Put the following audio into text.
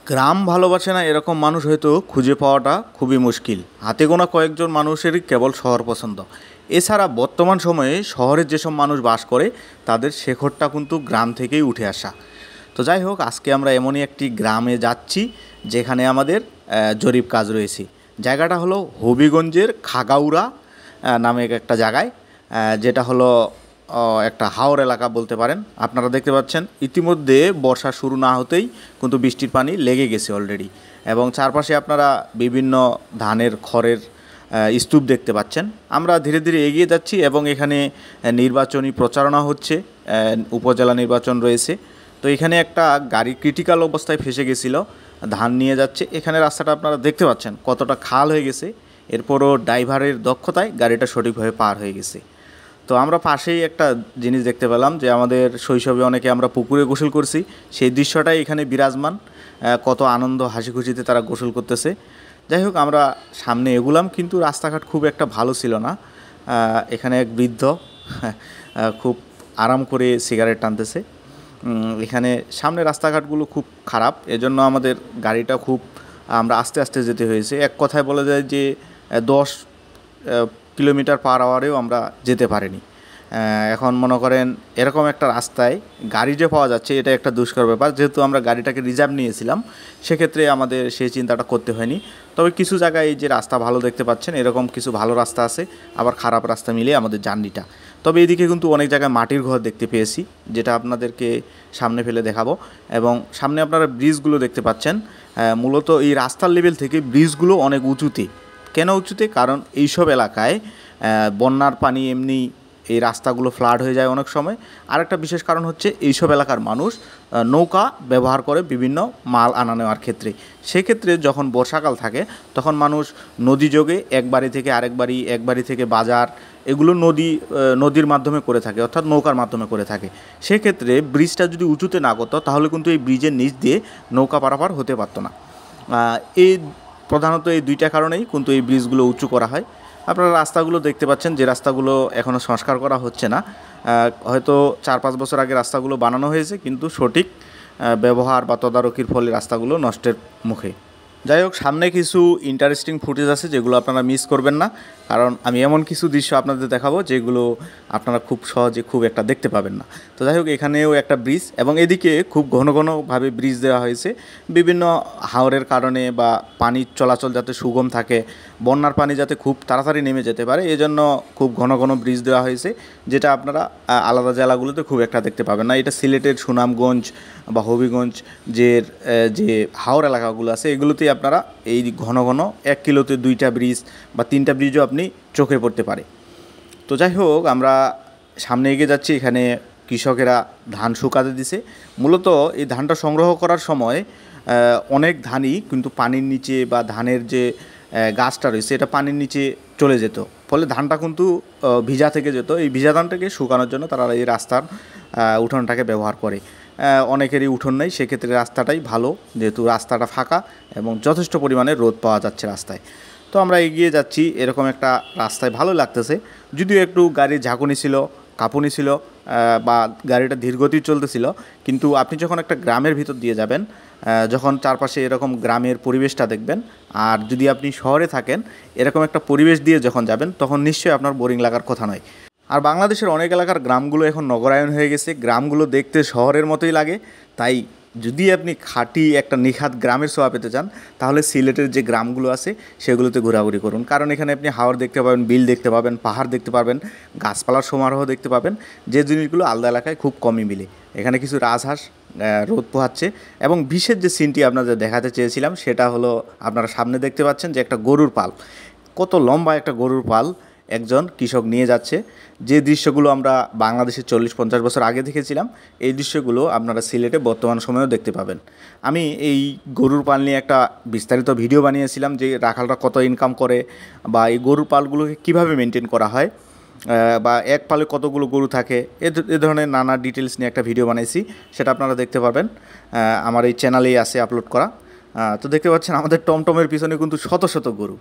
গ্রাম ভালোবাসে না এরকম মানুষ হয়তো খুঁজে পাওয়াটা খুবই মুশকিল। হাতে গোনা কয়েকজন মানুষেরই কেবল শহর পছন্দ। এছাড়া বর্তমান সময়ে শহরের যেসব মানুষ বাস করে তাদের শেকড়টা কিন্তু গ্রাম থেকেই উঠে আসা। তো যাই হোক, আজকে আমরা এমনই একটি গ্রামে যাচ্ছি যেখানে আমাদের জরিপ কাজ রয়েছে। জায়গাটা হলো হবিগঞ্জের খাগাউড়া নামে একটা জায়গায়, যেটা হলো একটা হাওর এলাকা বলতে পারেন। আপনারা দেখতে পাচ্ছেন ইতিমধ্যে বর্ষা শুরু না হতেই কিন্তু বৃষ্টির পানি লেগে গেছে অলরেডি, এবং চারপাশে আপনারা বিভিন্ন ধানের খড়ের স্তূপ দেখতে পাচ্ছেন। আমরা ধীরে ধীরে এগিয়ে যাচ্ছি এবং এখানে নির্বাচনী প্রচারণা হচ্ছে, উপজেলা নির্বাচন রয়েছে। তো এখানে একটা গাড়ি ক্রিটিক্যাল অবস্থায় ফেসে গেছিলো, ধান নিয়ে যাচ্ছে। এখানে রাস্তাটা আপনারা দেখতে পাচ্ছেন কতটা খাল হয়ে গেছে, এরপরও ড্রাইভারের দক্ষতায় গাড়িটা সঠিকভাবে পার হয়ে গেছে। তো আমরা পাশেই একটা জিনিস দেখতে পেলাম যে আমাদের শৈশবে অনেকে আমরা পুকুরে গোসল করছি, সেই দৃশ্যটাই এখানে বিরাজমান। কত আনন্দ হাসি খুশিতে তারা গোসল করতেছে। যাই হোক, আমরা সামনে এগুলাম, কিন্তু রাস্তাঘাট খুব একটা ভালো ছিল না। এখানে এক বৃদ্ধ খুব আরাম করে সিগারেট টানতেছে। এখানে সামনে রাস্তাঘাটগুলো খুব খারাপ, এজন্য আমাদের গাড়িটা খুব আমরা আস্তে আস্তে যেতে হয়েছে। এক কথায় বলা যায় যে 10 কিলোমিটার পার আওয়ারেও আমরা যেতে পারিনি। এখন মনে করেন এরকম একটা রাস্তায় গাড়ি যে পাওয়া যাচ্ছে এটা একটা দুষ্কর ব্যাপার। যেহেতু আমরা গাড়িটাকে রিজার্ভ নিয়েছিলাম, সেক্ষেত্রে আমাদের সেই চিন্তাটা করতে হয়নি। তবে কিছু জায়গায় এই যে রাস্তা ভালো দেখতে পাচ্ছেন, এরকম কিছু ভালো রাস্তা আছে, আবার খারাপ রাস্তা মিলিয়ে আমাদের জার্নিটা। তবে এদিকে কিন্তু অনেক জায়গায় মাটির ঘর দেখতে পেয়েছি, যেটা আপনাদেরকে সামনে ফেলে দেখাবো। এবং সামনে আপনারা ব্রিজগুলো দেখতে পাচ্ছেন। মূলত এই রাস্তার লেভেল থেকে ব্রিজগুলো অনেক উঁচুতে। কেন উঁচুতে? কারণ এইসব এলাকায় বন্যার পানি এমনি এই রাস্তাগুলো ফ্লাড হয়ে যায় অনেক সময়। আরেকটা বিশেষ কারণ হচ্ছে এইসব এলাকার মানুষ নৌকা ব্যবহার করে বিভিন্ন মাল আনা নেওয়ার ক্ষেত্রে। সেক্ষেত্রে যখন বর্ষাকাল থাকে তখন মানুষ নদী যোগে এক বাড়ি থেকে আরেক বাড়ি, এক বাড়ি থেকে বাজার, এগুলো নদীর মাধ্যমে করে থাকে, অর্থাৎ নৌকার মাধ্যমে করে থাকে। সেক্ষেত্রে ব্রিজটা যদি উঁচুতে না করতো তাহলে কিন্তু এই ব্রিজের নিচ দিয়ে নৌকা পারাপার হতে পারতো না। এই প্রধানত এই দুইটা কারণেই কিন্তু এই ব্রিজগুলো উঁচু করা হয়। আপনারা রাস্তাগুলো দেখতে পাচ্ছেন, যে রাস্তাগুলো এখনও সংস্কার করা হচ্ছে না। হয়তো 4-5 বছর আগে রাস্তাগুলো বানানো হয়েছে, কিন্তু সঠিক ব্যবহার বা তদারকির ফলে রাস্তাগুলো নষ্টের মুখে। যাই হোক, সামনে কিছু ইন্টারেস্টিং ফুটেজ আছে যেগুলো আপনারা মিস করবেন না, কারণ আমি এমন কিছু দৃশ্য আপনাদের দেখাবো যেগুলো আপনারা খুব সহজে খুব একটা দেখতে পাবেন না। তো যাই হোক, এখানেও একটা ব্রিজ, এবং এদিকে খুব ঘন ঘনভাবে ব্রিজ দেওয়া হয়েছে বিভিন্ন হাওরের কারণে, বা পানির চলাচল যাতে সুগম থাকে, বন্যার পানি যাতে খুব তাড়াতাড়ি নেমে যেতে পারে, এজন্য খুব ঘন ঘন ব্রিজ দেওয়া হয়েছে, যেটা আপনারা আলাদা জেলাগুলোতে খুব একটা দেখতে পাবেন না। এটা সিলেটের সুনামগঞ্জ বা হবিগঞ্জ যে হাওর এলাকাগুলো আছে, এগুলোতেই আপনারা এই ঘন ঘন 1 কিলোতে 2টা ব্রিজ বা 3টা ব্রিজও আপনি চোখে পড়তে পারে। তো যাই হোক, আমরা সামনে এগিয়ে যাচ্ছি। এখানে কৃষকেরা ধান শুকাতে দিছে। মূলত এই ধানটা সংগ্রহ করার সময় অনেক ধানই কিন্তু পানির নিচে, বা ধানের যে গাছটা রয়েছে এটা পানির নিচে চলে যেত, ফলে ধানটা কিন্তু ভিজা থেকে যেত। এই ভিজা ধানটাকে শুকানোর জন্য তারা এই রাস্তার উঠোনটাকে ব্যবহার করে। অনেকেরই উঠোন নেই, সেক্ষেত্রে রাস্তাটাই ভালো, যেহেতু রাস্তাটা ফাঁকা এবং যথেষ্ট পরিমাণে রোদ পাওয়া যাচ্ছে রাস্তায়। তো আমরা এগিয়ে যাচ্ছি, এরকম একটা রাস্তায় ভালো লাগতেছে, যদিও একটু গাড়ির ঝাঁকুনি ছিল, কাঁপুনি ছিল, বা গাড়িটা ধীরগতির চলতেছিল। কিন্তু আপনি যখন একটা গ্রামের ভিতর দিয়ে যাবেন, যখন চারপাশে এরকম গ্রামের পরিবেশটা দেখবেন, আর যদি আপনি শহরে থাকেন এরকম একটা পরিবেশ দিয়ে যখন যাবেন, তখন নিশ্চয়ই আপনার বোরিং লাগার কথা নয়। আর বাংলাদেশের অনেক এলাকার গ্রামগুলো এখন নগরায়ন হয়ে গেছে, গ্রামগুলো দেখতে শহরের মতোই লাগে। তাই যদি আপনি খাঁটি একটা নিখাত গ্রামের ছোঁয়া পেতে চান, তাহলে সিলেটের যে গ্রামগুলো আছে সেগুলোতে ঘোরাঘুরি করুন, কারণ এখানে আপনি হাওর দেখতে পাবেন, বিল দেখতে পাবেন, পাহাড় দেখতে পাবেন, গাছপালার সমারোহ দেখতে পাবেন, যে জিনিসগুলো আলাদা এলাকায় খুব কমই মিলে। এখানে কিছু রাজহাঁস রোদ পোহাচ্ছে, এবং বিশেষ যে সিনটি আপনাদের দেখাতে চেয়েছিলাম সেটা হলো আপনারা সামনে দেখতে পাচ্ছেন যে একটা গরুর পাল, কত লম্বা একটা গরুর পাল একজন কৃষক নিয়ে যাচ্ছে। যে দৃশ্যগুলো আমরা বাংলাদেশে 40-50 বছর আগে দেখেছিলাম, এই দৃশ্যগুলো আপনারা সিলেটে বর্তমান সময়েও দেখতে পাবেন। আমি এই গরুর পাল নিয়ে একটা বিস্তারিত ভিডিও বানিয়েছিলাম, যে রাখালরা কত ইনকাম করে, বা এই গরুর পালগুলোকে কীভাবে মেনটেন করা হয়, বা এক পালে কতগুলো গরু থাকে, এ ধরনের নানা ডিটেলস নিয়ে একটা ভিডিও বানিয়েছি, সেটা আপনারা দেখতে পাবেন, আমার এই চ্যানেলেই আছে আপলোড করা। তো দেখতে পাচ্ছেন আমাদের টমটমের পিছনে কিন্তু শত শত গরু।